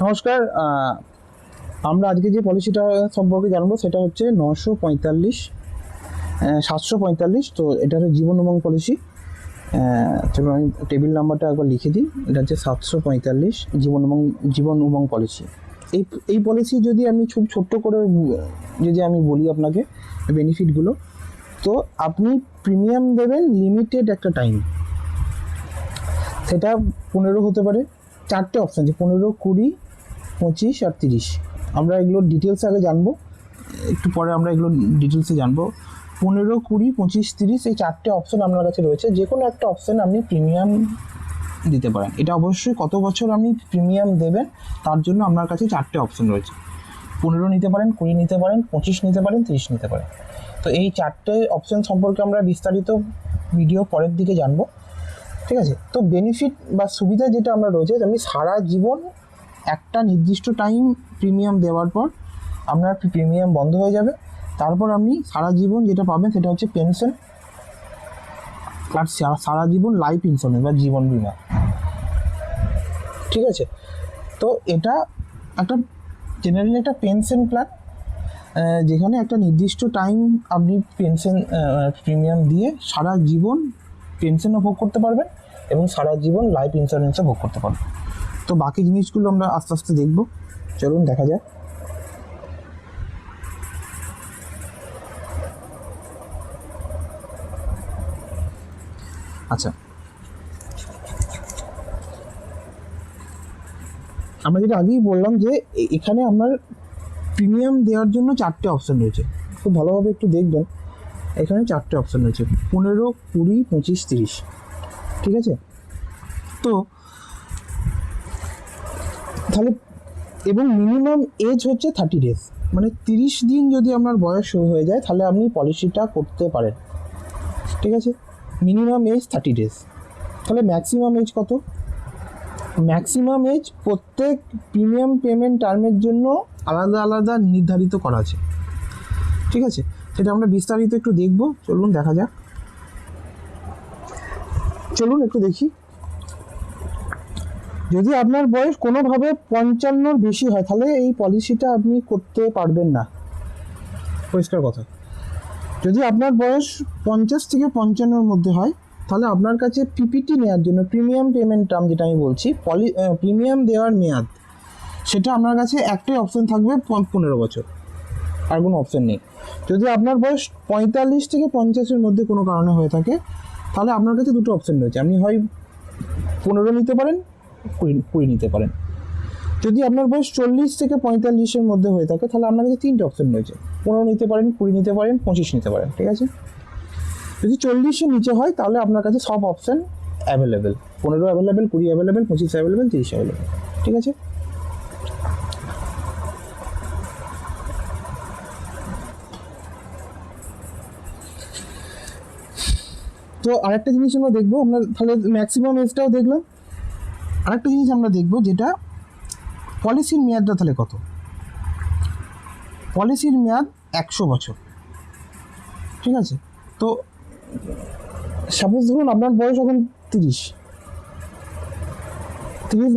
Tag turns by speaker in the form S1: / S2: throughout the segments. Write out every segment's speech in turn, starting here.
S1: নমস্কার। আমরা আজকে যে পলিসিটা সম্পর্কে জানবো সেটা হচ্ছে 745। তো এটা হচ্ছে জীবন উমং পলিসি। চলুন আমি টেবিল নাম্বারটা একবার লিখে দিই। এটা হচ্ছে 745 জীবন উমং পলিসি। এই পলিসি যদি আমি খুব ছোট্ট করে যদি আমি বলি আপনাকে বেনিফিটগুলো, তো আপনি প্রিমিয়াম দেবেন লিমিটেড একটা টাইম, সেটা 15 হতে পারে। চারটে অপশান আছে, 15, 20, 25 আর 30। আমরা এগুলোর ডিটেলস আগে জানবো, একটু পরে আমরা এগুলো ডিটেলসে জানবো। 15, 20, 25, 30 এই চারটে অপশান আপনার কাছে রয়েছে। যে কোনো একটা অপশান আপনি প্রিমিয়াম দিতে পারেন। এটা অবশ্যই কত বছর আপনি প্রিমিয়াম দেবেন তার জন্য আপনার কাছে চারটে অপশান রয়েছে। 15 নিতে পারেন, 20 নিতে পারেন, 25 নিতে পারেন, 30 নিতে পারেন। তো এই চারটে অপশান সম্পর্কে আমরা বিস্তারিত ভিডিও পরের দিকে জানবো, ঠিক আছে? তো বেনিফিট বা সুবিধা যেটা আমরা রয়েছে, আপনি সারা জীবন একটা নির্দিষ্ট টাইম প্রিমিয়াম দেওয়ার পর আপনার প্রিমিয়াম বন্ধ হয়ে যাবে। তারপর আপনি সারা জীবন যেটা পাবেন সেটা হচ্ছে পেনশন আর সারা জীবন লাইফ ইন্স্যুরেন্স বা জীবন বিমা, ঠিক আছে? তো এটা একটা জেনারেলি একটা পেনশন প্ল্যান, যেখানে একটা নির্দিষ্ট টাইম আপনি পেনশন প্রিমিয়াম দিয়ে সারা জীবন পেনশনও ভোগ করতে পারবেন এবং সারা জীবন লাইফ ইন্স্যুরেন্সও ভোগ করতে পারবেন। তো বাকি জিনিসগুলো আমরা আস্তে আস্তে দেখব, চলুন দেখা যাক। আচ্ছা, আমরা যেটা আগেই বললাম যে এখানে আমার প্রিমিয়াম দেওয়ার জন্য চারটে অপশান রয়েছে। খুব ভালোভাবে একটু দেখবেন, এখানে চারটে অপশান রয়েছে: 15, 20, 25, 30, ঠিক আছে? তো তাহলে এবং মিনিমাম এজ হচ্ছে 30 ডেজ, মানে 30 দিন যদি আপনার বয়স শুরু হয়ে যায় তাহলে আপনি পলিসিটা করতে পারেন, ঠিক আছে? Minimum age 30 days. তাহলে ম্যাক্সিমাম এজ কত? ম্যাক্সিমাম এজ প্রত্যেক প্রিমিয়াম পেমেন্ট টার্মের জন্য আলাদা আলাদা নির্ধারিত করা আছে, ঠিক আছে? সেটা আমরা বিস্তারিত একটু দেখব, চলুন দেখা যাক। চলুন একটু দেখি। যদি আপনার বয়স কোনোভাবে 55-র বেশি হয় তাহলে এই পলিসিটা আপনি করতে পারবেন না, পরিষ্কার কথা। যদি আপনার বয়স 50 থেকে 55-র মধ্যে হয় তাহলে আপনার কাছে পিপিটি নেওয়ার জন্য প্রিমিয়াম পেমেন্ট টার্ম, যেটা আমি বলছি প্রিমিয়াম দেওয়ার মেয়াদ, সেটা আপনার কাছে একটাই অপশান থাকবে, 15 বছর, আর কোনো অপশান নেই। যদি আপনার বয়স 45 থেকে 50-এর মধ্যে কোনো কারণে হয়ে থাকে তাহলে আপনার কাছে দুটো অপশান রয়েছে, আপনি হয় 15 নিতে পারেন, 20 নিতে পারেন। যদি আপনার বয়স 40 থেকে 45-এর মধ্যে হয়ে থাকে তাহলে আপনার কাছে তিনটে অপশান রয়েছে: 15 নিতে পারেন, 20 নিতে পারেন, 25 নিতে পারেন, ঠিক আছে? যদি 40-এর নিচে হয় তাহলে আপনার কাছে সব option available: 15 available, 20 available, 25 available, 30 available, ঠিক আছে? তো আরেকটা জিনিস আমরা দেখবো, আমরা তাহলে ম্যাক্সিমাম এজটাও দেখলাম। আরেকটা জিনিস আমরা দেখবো, যেটা পলিসির মেয়াদটা তাহলে কত। পলিসির মেয়াদ 100 বছর, ঠিক আছে? তো সাপোজ ধরুন আপনার বয়স এখন 30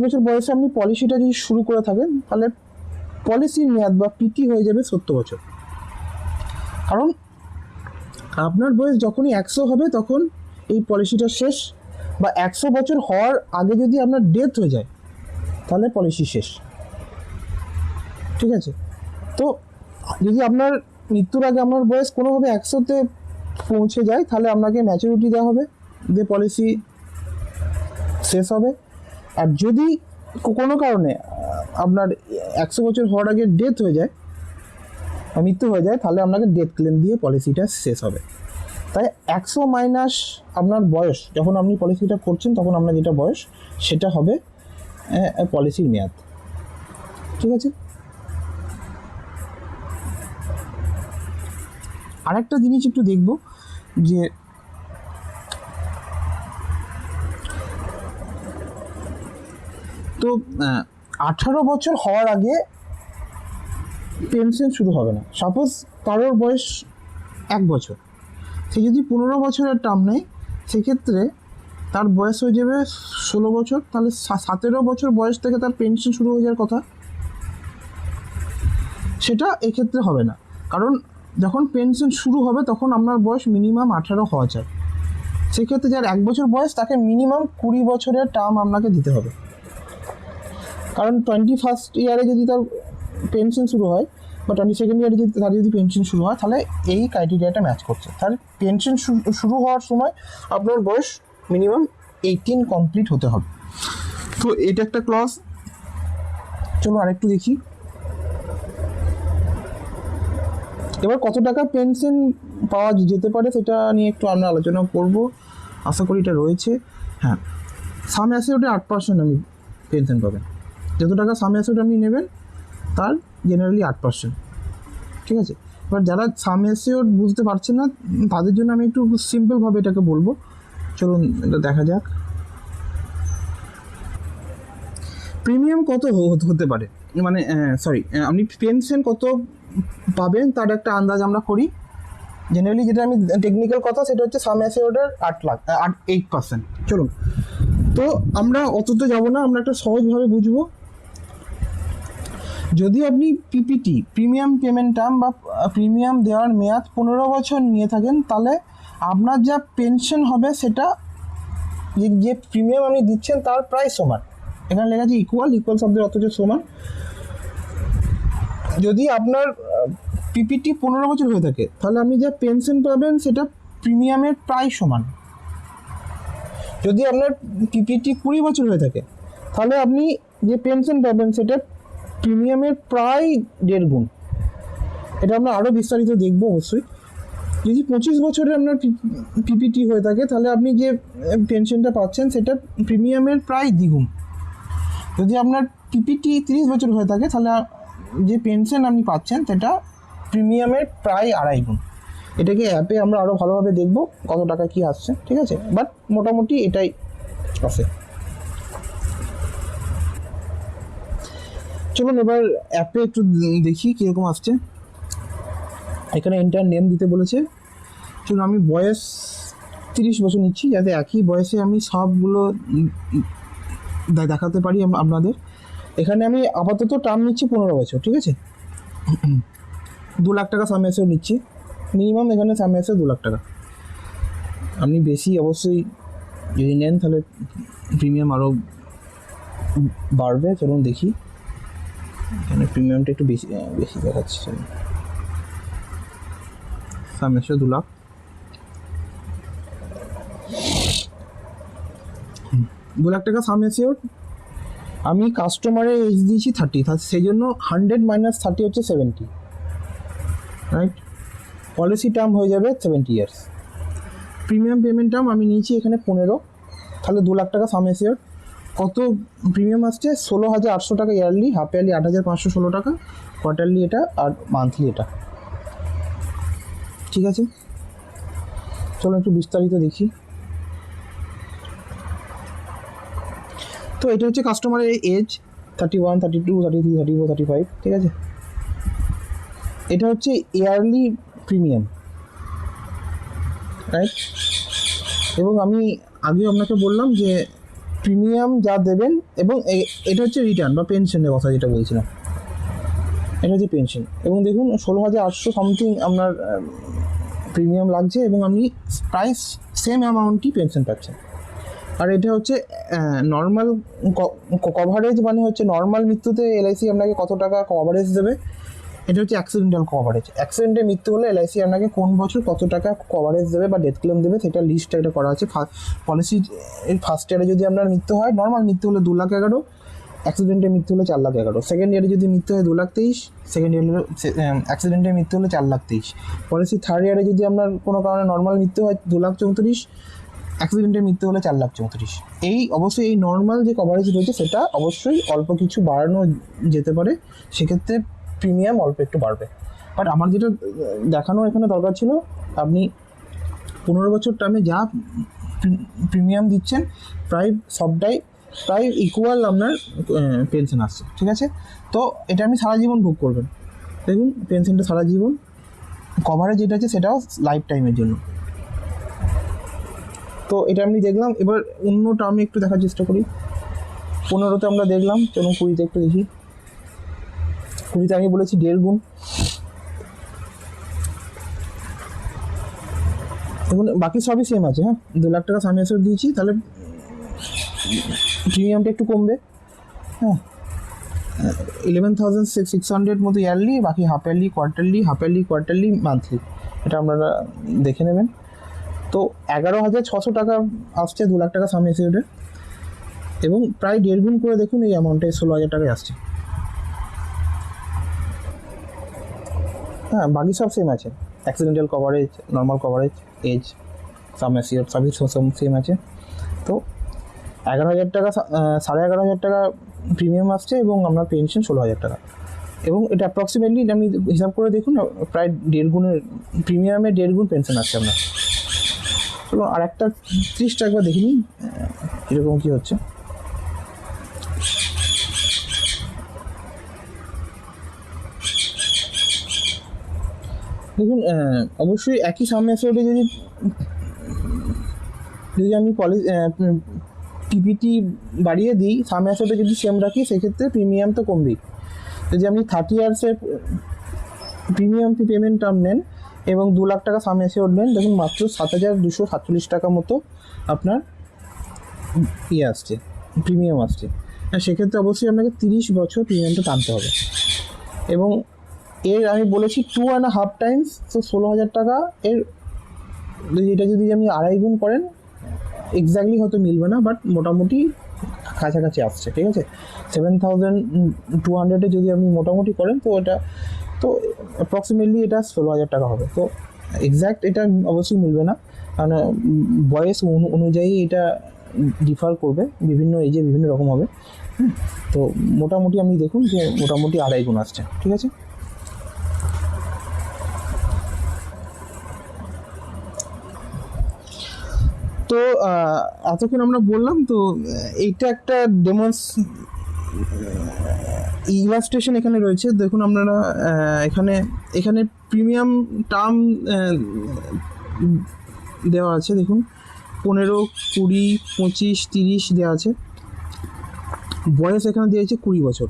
S1: বছর বয়সে আপনি পলিসিটা যদি শুরু করে থাকেন তাহলে পলিসির মেয়াদ বা পিটি হয়ে যাবে 70 বছর। কারণ আপনার বয়স যখনই 100 হবে তখন এই পলিসিটা শেষ, বা 100 বছর হওয়ার আগে যদি আপনার ডেথ হয়ে যায় তাহলে পলিসি শেষ, ঠিক আছে? তো যদি আপনার মৃত্যুর আগে আপনার বয়স কোনোভাবে 100-তে পৌঁছে যায় তাহলে আপনাকে ম্যাচুরিটি দেওয়া হবে, দিয়ে পলিসি শেষ হবে। আর যদি কোনো কারণে আপনার 100 বছর হওয়ার আগে ডেথ হয়ে যায় বা মৃত্যু হয়ে যায় তাহলে আপনাকে ডেথ ক্লেম দিয়ে পলিসিটা শেষ হবে। তাই 100 মাইনাস আপনার বয়স, যখন আপনি পলিসিটা করছেন তখন আপনার যেটা বয়স সেটা হবে পলিসির মেয়াদ, ঠিক আছে? আরেকটা জিনিস একটু দেখব, যে তো 18 বছর হওয়ার আগে পেনশন শুরু হবে না। সাপোজ কারোর বয়স 1 বছর, সে যদি 15 বছরের টার্ম নেয় সেক্ষেত্রে তার বয়স হয়ে যাবে 16 বছর, তাহলে 17 বছর বয়স থেকে তার পেনশন শুরু হয়ে যাওয়ার কথা। সেটা এক্ষেত্রে হবে না, কারণ যখন পেনশন শুরু হবে তখন আপনার বয়স মিনিমাম 18 হওয়া চাই। সেক্ষেত্রে যার 1 বছর বয়স তাকে মিনিমাম 20 বছরের টার্ম আপনাকে দিতে হবে, কারণ 21st ইয়ারে যদি তার পেনশন শুরু হয় বা 22nd ইয়ারে যদি তার যদি পেনশন শুরু হয়, তাহলে এই ক্রাইটেরিয়াটা ম্যাচ করছে। তার পেনশন শুরু হওয়ার সময় আপনার বয়স মিনিমাম 18 কমপ্লিট হতে হবে। তো এটা একটা ক্লজ। চলো আরেকটু দেখি, এবার কত টাকা পেনশন পাওয়া যেতে পারে সেটা নিয়ে একটু আমরা আলোচনা করব, আশা করি এটা রয়েছে। হ্যাঁ, সাম অ্যাসিওরে 8% আপনি পেনশন পাবেন। যত টাকা সাম অ্যাসিওর আপনি নেবেন তার জেনারেলি 8%, ঠিক আছে। এবার যারা সাম অ্যাসিওর বুঝতে পারছেন না তাদের জন্য আমি একটু সিম্পলভাবে এটাকে বলবো, চলুন এটা দেখা যাক। প্রিমিয়াম কত হতে পারে, মানে সরি, আপনি পেনশন কত পাবেন তার একটা আন্দাজ আমরা করি। জেনারেলি যেটা আমি টেকনিক্যাল কথা সেটা হচ্ছে সাম অ্যাসিওরের 8%। চলুন, তো আমরা অত তো যাবো না, আমরা একটা সহজভাবে বুঝবো। যদি আপনি পিপিটি প্রিমিয়াম পেমেন্ট টার্ম বা প্রিমিয়াম দেওয়ার মেয়াদ 15 বছর নিয়ে থাকেন, তাহলে আপনার যা পেনশন হবে সেটা যে প্রিমিয়াম আপনি দিচ্ছেন তার প্রায় সমান। এখানে লেখা আছে ইকুয়াল শব্দের অর্থ হচ্ছে সমান। যদি আপনার পিপিটি 15 বছর হয়ে থাকে তাহলে আপনি যা পেনশন পাবেন সেটা প্রিমিয়ামের প্রায় সমান। যদি আপনার পিপিটি 20 বছর হয়ে থাকে তাহলে আপনি যে পেনশন পাবেন সেটা প্রিমিয়ামের প্রায় 1.5 গুণ। এটা আমরা আরও বিস্তারিত দেখবো অবশ্যই। যদি 25 বছরে আপনার পিপিটি হয়ে থাকে তাহলে আপনি যে পেনশনটা পাচ্ছেন সেটা প্রিমিয়ামের প্রায় দ্বিগুণ। যদি আপনার পিপিটি 30 বছর হয়ে থাকে তাহলে যে পেনশন আপনি পাচ্ছেন সেটা প্রিমিয়ামের প্রায় 2.5 গুণ। এটাকে অ্যাপে আমরা আরও ভালোভাবে দেখব কত টাকা কি আসছে, ঠিক আছে, বাট মোটামুটি এটাই আছে। চলুন এবার অ্যাপে একটু দেখি কীরকম আসছে। এখানে এন্টার নেম দিতে বলেছে। চলুন আমি বয়স 30 বছর নিচ্ছি, যাতে একই বয়সে আমি সবগুলো দেখাতে পারি আপনাদের। এখানে আমি আপাতত টার্ম নিচ্ছি 15 বছর, ঠিক আছে। 2 লাখ টাকা সাম অ্যাসিওর নিচ্ছি মিনিমাম। এখানে সাম অ্যাসিওর 2 লাখ টাকা। আপনি বেশি অবশ্যই যদি নেন তাহলে প্রিমিয়াম আরও বাড়বে। চলুন দেখি, এখানে প্রিমিয়ামটা একটু বেশি দেখাচ্ছে। চলুন, সাম অ্যাসিওর 2 লাখ। 2 লাখ টাকা সাম অ্যাসিওর। আমি কাস্টমারের এজ দিয়েছি 30, সেই জন্য 100 - 30 হচ্ছে 70, রাইট। পলিসি টার্ম হয়ে যাবে 70 ইয়ার্স। প্রিমিয়াম পেমেন্ট টার্ম আমি নিয়েছি এখানে 15, তাহলে 2 লাখ টাকা সাম অ্যাসিওর। কত প্রিমিয়াম আসছে? 16,800 টাকা ইয়ারলি, হাফ ইয়ারলি 8,516 টাকা, কোয়ার্টারলি এটা, আর মান্থলি এটা, ঠিক আছে। চলো একটু বিস্তারিত দেখি। তো এটা হচ্ছে কাস্টমারের এজ 31, 32, 33, 34, 35, ঠিক আছে। এটা হচ্ছে ইয়ারলি প্রিমিয়াম, রাইট। এবং আমি আগেও আপনাকে বললাম যে প্রিমিয়াম যা দেবেন, এবং এটা হচ্ছে রিটার্ন বা পেনশনের কথা যেটা বলছিলাম, এটা হচ্ছে পেনশন। এবং দেখুন 16,800 সামথিং আপনার প্রিমিয়াম লাগছে এবং আপনি প্রায় সেম অ্যামাউন্টই পেনশন পাচ্ছেন। আর এটা হচ্ছে নর্মাল কভারেজ, মানে হচ্ছে নর্মাল মৃত্যুতে এলআইসি আপনাকে কত টাকা কভারেজ দেবে। এটা হচ্ছে অ্যাক্সিডেন্টাল কভারেজ। অ্যাক্সিডেন্টে মৃত্যু হলে এলআইসি আপনাকে কোন বছর কত টাকা কভারেজ দেবে বা ডেথ ক্লেম দেবে সেটা লিস্ট একটা করা আছে। পলিসি ফার্স্ট ইয়ারে যদি আপনার মৃত্যু হয়, নর্মাল মৃত্যু হলে 2,11,000, অ্যাক্সিডেন্টে মৃত্যু হলে 4,11,000। সেকেন্ড ইয়ারে যদি মৃত্যু হয় 2,23,000, সেকেন্ড ইয়ারে অ্যাক্সিডেন্টে মৃত্যু হলে 4,23,000। পলিসি থার্ড ইয়ারে যদি আপনার কোনো কারণে নর্মাল মৃত্যু হয় 2,34,000, অ্যাক্সিডেন্টে মৃত্যু হলে 4,34,000। এই অবশ্যই এই নর্মাল যে কভারেজ রয়েছে সেটা অবশ্যই অল্প কিছু বাড়ানো যেতে পারে, সেক্ষেত্রে প্রিমিয়াম অল্প একটু বাড়বে। বাট আমার যেটা দেখানো এখানে দরকার ছিল, আপনি 15 বছর টার্মে যা প্রিমিয়াম দিচ্ছেন প্রায় সবটাই প্রায় ইকুয়াল আপনার পেনশন আসছে, ঠিক আছে। তো এটা আপনি সারা জীবন ভোগ করবেন। দেখুন পেনশনটা সারা জীবন, কভারেজ যেটা আছে সেটাও লাইফ টাইমের জন্য। তো তো এটা আমি দেখলাম। এবার অন্যটা আমি একটু দেখার চেষ্টা করি। 15তে আমরা দেখলাম, চলুন 20তে একটু দেখি। 20তে আমি বলেছি 1.5 গুণ। দেখুন বাকি সবই সেম আছে। হ্যাঁ, 2 লাখ টাকা সাম অ্যাসিওর দিয়েছি, তাহলে প্রিমিয়ামটা একটু কমবে। হ্যাঁ, 11,600 মতো ইয়ারলি, বাকি হাফ ইয়ারলি, কোয়ার্টারলি, মান্থলি, এটা আপনারা দেখে নেবেন। তো 11,600 টাকা আসছে 2 লাখ টাকা সাম অ্যাসিওরে, এবং প্রায় 1.5 গুণ করে দেখুন এই অ্যামাউন্টে 16,000 টাকায় আসছে। হ্যাঁ, বাকি সব সেম আছে, accidental coverage, normal coverage, age, sum assure সবই সেম আছে। তো 11,000 টাকা, 11,500 টাকা প্রিমিয়াম আসছে, এবং আপনার পেনশন 16,000 টাকা। এবং এটা অ্যাপ্রক্সিমেটলি আপনি হিসাব করে দেখুন, প্রায় 1.5 গুণের প্রিমিয়ামে 1.5 গুণ পেনশন আসছে আপনার। চলো আর একটা 30টা একবার দেখে নিন এরকম কী হচ্ছে। দেখুন অবশ্যই একই সাম অ্যাসিওরে যদি আমি পিপিটি বাড়িয়ে দিই, সাম অ্যাসিওরে যদি সেম রাখি, সেক্ষেত্রে প্রিমিয়াম তো কমবেই। যদি আপনি 30 ইয়ার্সের প্রিমিয়াম পেমেন্ট টার্ম নেন এবং 2 লাখ টাকা সাম অ্যাসিওর নেন, দেখুন মাত্র 7,247 টাকা মতো আপনার আসছে, প্রিমিয়াম আসছে। সেক্ষেত্রে অবশ্যই আপনাকে 30 বছর প্রিমিয়ামটা টানতে হবে। এবং এর আমি বলেছি 2.5 টাইমস, তো 16,000 টাকা। এর এটা যদি আপনি 2.5 গুণ করেন, এক্স্যাক্টলি হয়তো মিলবে না, বাট মোটামুটি কাছাকাছি আসছে। ঠিক আছে, 7,200 যদি আপনি মোটামুটি করেন, তো এটা তো অ্যাপ্রক্সিমেটলি এটা 16,000 টাকা হবে। তো এক্স্যাক্ট এটা অবশ্যই মিলবে না, কারণ বয়স অনুযায়ী এটা ডিফার করবে, বিভিন্ন এজে বিভিন্ন রকম হবে। তো মোটামুটি আমি দেখুন যে মোটামুটি 2.5 গুণ আসছে। ঠিক আছে, তো এতক্ষণ আমরা বললাম, তো এইটা একটা ইলাস্ট্রেশন এখানে রয়েছে। দেখুন আপনারা এখানে প্রিমিয়াম টার্ম দেওয়া আছে। দেখুন 15, 20, 25, 30 দেওয়া আছে। বয়স এখানে দিয়েছে 20 বছর।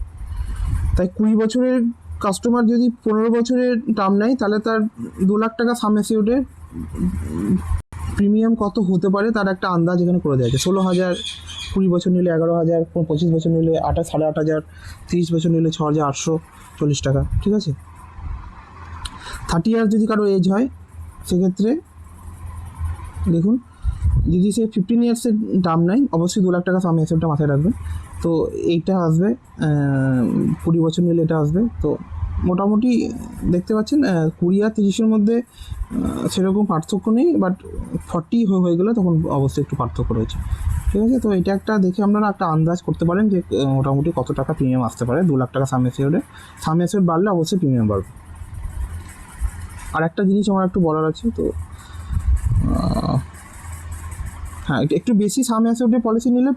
S1: তাই 20 বছরের কাস্টমার যদি 15 বছরের টার্ম নেয়, তাহলে তার 2 লাখ টাকা সাম অ্যাসিওরে প্রিমিয়াম কত হতে পারে তার একটা আন্দাজ এখানে করে দেওয়া আছে। 16,000, 20 বছর নিলে 11,000, 25 বছর নিলে 8,500, 30 বছর নিলে 6,840 টাকা। ঠিক আছে, 30 ইয়ার্স যদি কারো এজ হয়, সেক্ষেত্রে দেখুন যদি সে 15 ইয়ার্সের টার্ম নেয়, অবশ্যই 2 লাখ টাকা সাম অ্যাসিওরটা মাথায় রাখবেন। তো এইটা আসবে, 20 বছর নিলে এটা আসবে। তো মোটামুটি দেখতে পাচ্ছেন 20 আর 30-এর মধ্যে সেরকম পার্থক্য নেই, বাট 40 হয়ে গেলে তখন অবশ্যই একটু পার্থক্য রয়েছে। ঠিক আছে, তো এটা একটা দেখে আপনারা একটা আন্দাজ করতে পারেন যে মোটামুটি কত টাকা প্রিমিয়াম আসতে পারে 2 লাখ টাকা সাম অ্যাসিওরে। সাম অ্যাসিওর বাড়লে অবশ্যই প্রিমিয়াম বাড়বে। আর একটা জিনিস আমার একটু বলার আছে, তো হ্যাঁ, একটু বেশি সাম অ্যাসিওরে পলিসি নিলে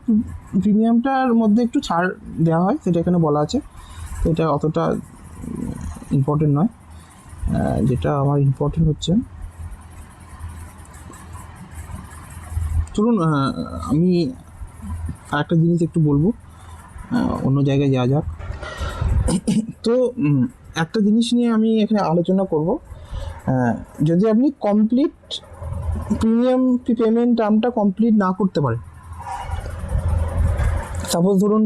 S1: প্রিমিয়ামটার মধ্যে একটু ছাড় দেওয়া হয়, সেটা এখানে বলা আছে। তো এটা অতটা ইম্পর্টেন্ট নয়। যেটা আমার ইম্পর্টেন্ট হচ্ছে, চলুন আমি আরেকটা জিনিস একটু বলবো, অন্য জায়গায় যাওয়া যাক। তো একটা জিনিস নিয়ে আমি এখানে আলোচনা করব। যদি আপনি কমপ্লিট প্রিমিয়াম পেমেন্ট টার্মটা কমপ্লিট না করতে পারেন, সাপোজ ধরুন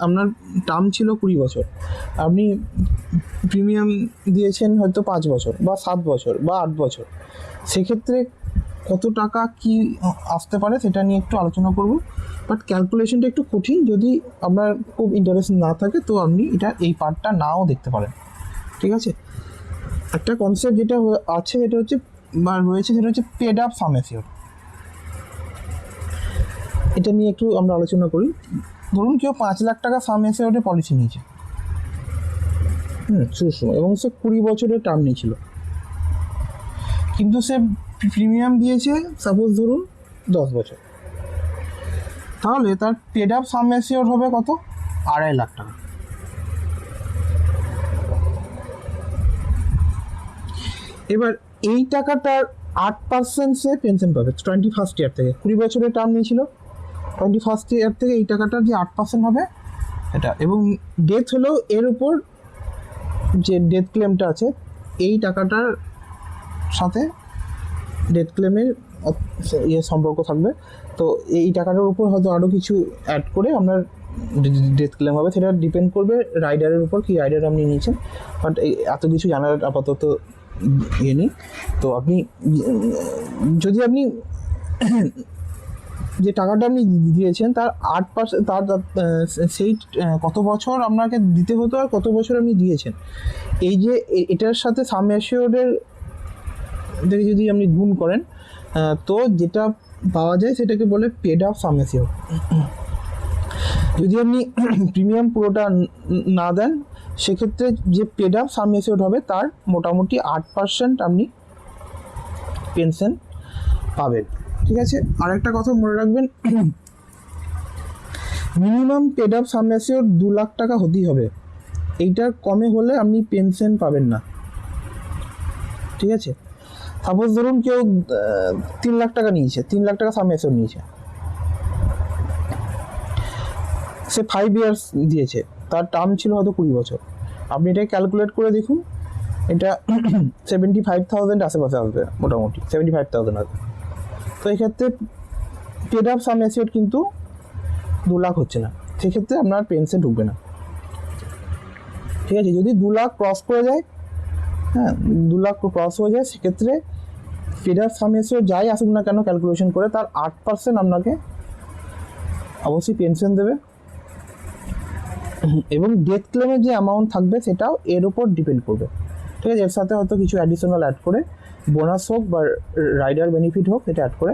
S1: আপনার টার্ম ছিল 20 বছর, আপনি প্রিমিয়াম দিয়েছেন হয়তো 5 বছর বা 7 বছর বা 8 বছর, সেক্ষেত্রে কত টাকা কি আসতে পারে সেটা নিয়ে একটু আলোচনা করব। বাট ক্যালকুলেশনটা একটু কঠিন, যদি আপনার খুব ইন্টারেস্ট না থাকে তো আপনি এই পার্টটা নাও দেখতে পারেন। ঠিক আছে, একটা কনসেপ্ট যেটা আছে এটা হচ্ছে বা রয়েছে, সেটা হচ্ছে পেড আপ সাম অ্যাসিওর। এটা নিয়ে একটু আমরা আলোচনা করি। ধরুন কেউ 5 লাখ টাকা সাম অ্যাসিওরে পলিসি নিয়েছে শুরুর সময়, এবং সে 20 বছরের টার্ম নিয়েছিল, কিন্তু সে প্রিমিয়াম দিয়েছে সাপোজ ধরুন 10 বছর, তাহলে তার পেড আপ সাম অ্যাসিওর হবে কত? 2.5 লাখ টাকা। এবার এই টাকাটার 8% সে পেনশন পাবে 21st ইয়ার থেকে। 20 বছরের টার্ম নিয়েছিল, 21st ইয়ার থেকে এই টাকাটার যে 8% হবে এটা। এবং ডেথ হলেও এর উপর যে ডেথ ক্লেমটা আছে এই টাকাটার সাথে ডেথ ক্লেমের সম্পর্ক থাকবে। তো এই টাকাটার উপর হয়তো আরও কিছু অ্যাড করে আপনার ডেথ ক্লেম হবে, সেটা ডিপেন্ড করবে রাইডারের উপর, কি রাইডার আপনি নিয়েছেন। বাট এত কিছু জানার আপাতত নেই। তো আপনি যদি আপনি যে টাকাটা আপনি দিয়েছেন তার 8% তার সেই কত বছর আপনাকে দিতে হতো আর কত বছর আপনি দিয়েছেন, এই যে এটার সাথে সাম অ্যাসিওর্ডের যদি আপনি গুণ করেন তো যেটা পাওয়া যায় সেটাকে বলে পেড আপ সাম অ্যাসিওর্ড। যদি আপনি প্রিমিয়াম পুরোটা না দেন সেক্ষেত্রে যে পেড আপ সাম অ্যাসিওর্ড হবে তার মোটামুটি 8% আপনি পেনশন পাবেন। ঠিক আছে, আরেকটা কথা মনে রাখবেন, minimum paid up sum assured 2 lakh টাকা হতেই হবে, এইটার কমে হলে আপনি পেনশন পাবেন না। ঠিক আছে, সাপোজ ধরুন কেউ 3 লাখ টাকা নিয়েছে, 3 লাখ টাকা সাম অ্যাসিওর্ড নিয়েছে, সে 5 ইয়ার্স দিয়েছে, তার টার্ম ছিল হয়তো 20 বছর। আপনি এটা ক্যালকুলেট করে দেখুন, এটা 75,000 আশেপাশে আসবে, মোটামুটি 75,000 আসবে। তো এক্ষেত্রে পেড আপ সাম অ্যাসিওর্ড কিন্তু 2 লাখ হচ্ছে না, সেক্ষেত্রে আপনার পেনশন ঢুকবে না। ঠিক আছে, যদি 2 লাখ ক্রস করে যায়, হ্যাঁ 2 লাখ ক্রস হয়ে যায়, সেক্ষেত্রে পেড আপ সাম অ্যাসিওর্ড যাই আসুক না কেন ক্যালকুলেশন করে তার 8% আপনাকে অবশ্যই পেনশন দেবে। এবং ডেথ ক্লেমের যে অ্যামাউন্ট থাকবে সেটাও এর উপর ডিপেন্ড করবে। ঠিক আছে, এর সাথে হয়তো কিছু অ্যাডিশনাল অ্যাড করে বোনাস হোক বা রাইডার বেনিফিট হোক সেটা অ্যাড করে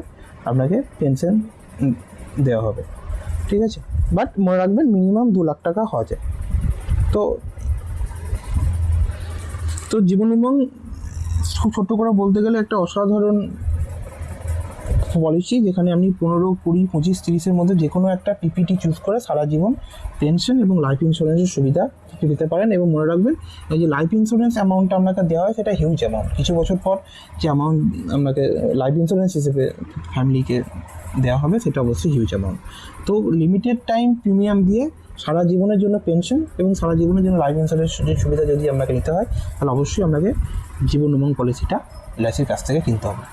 S1: আপনাকে পেনশন দেওয়া হবে। ঠিক আছে, বাট মনে রাখবেন মিনিমাম 2 লাখ টাকা হওয়া যায়। তো জীবন উমং খুব ছোট্ট করে বলতে গেলে একটা অসাধারণ পলিসি, যেখানে আপনি 15, 20, 25, 30-এর মধ্যে যে কোনো একটা পিপিটি চুজ করে সারা জীবন পেনশন এবং লাইফ ইন্স্যুরেন্সের সুবিধা পেতে পারেন। এবং মনে রাখবেন এই যে লাইফ ইন্স্যুরেন্স অ্যামাউন্টটা আপনাকে দেওয়া হয় সেটা হিউজ অ্যামাউন্ট, কিছু বছর পর যে অ্যামাউন্ট আপনাকে লাইফ ইন্স্যুরেন্স হিসেবে ফ্যামিলিকে দেওয়া হবে সেটা অবশ্যই হিউজ অ্যামাউন্ট। তো লিমিটেড টাইম প্রিমিয়াম দিয়ে সারা জীবনের জন্য পেনশন এবং সারা জীবনের জন্য লাইফ ইন্স্যুরেন্সের সুবিধা যদি আপনাকে নিতে হয় তাহলে অবশ্যই আপনাকে জীবন উমং পলিসিটা এলআইসির কাছ থেকে কিনতে হবে।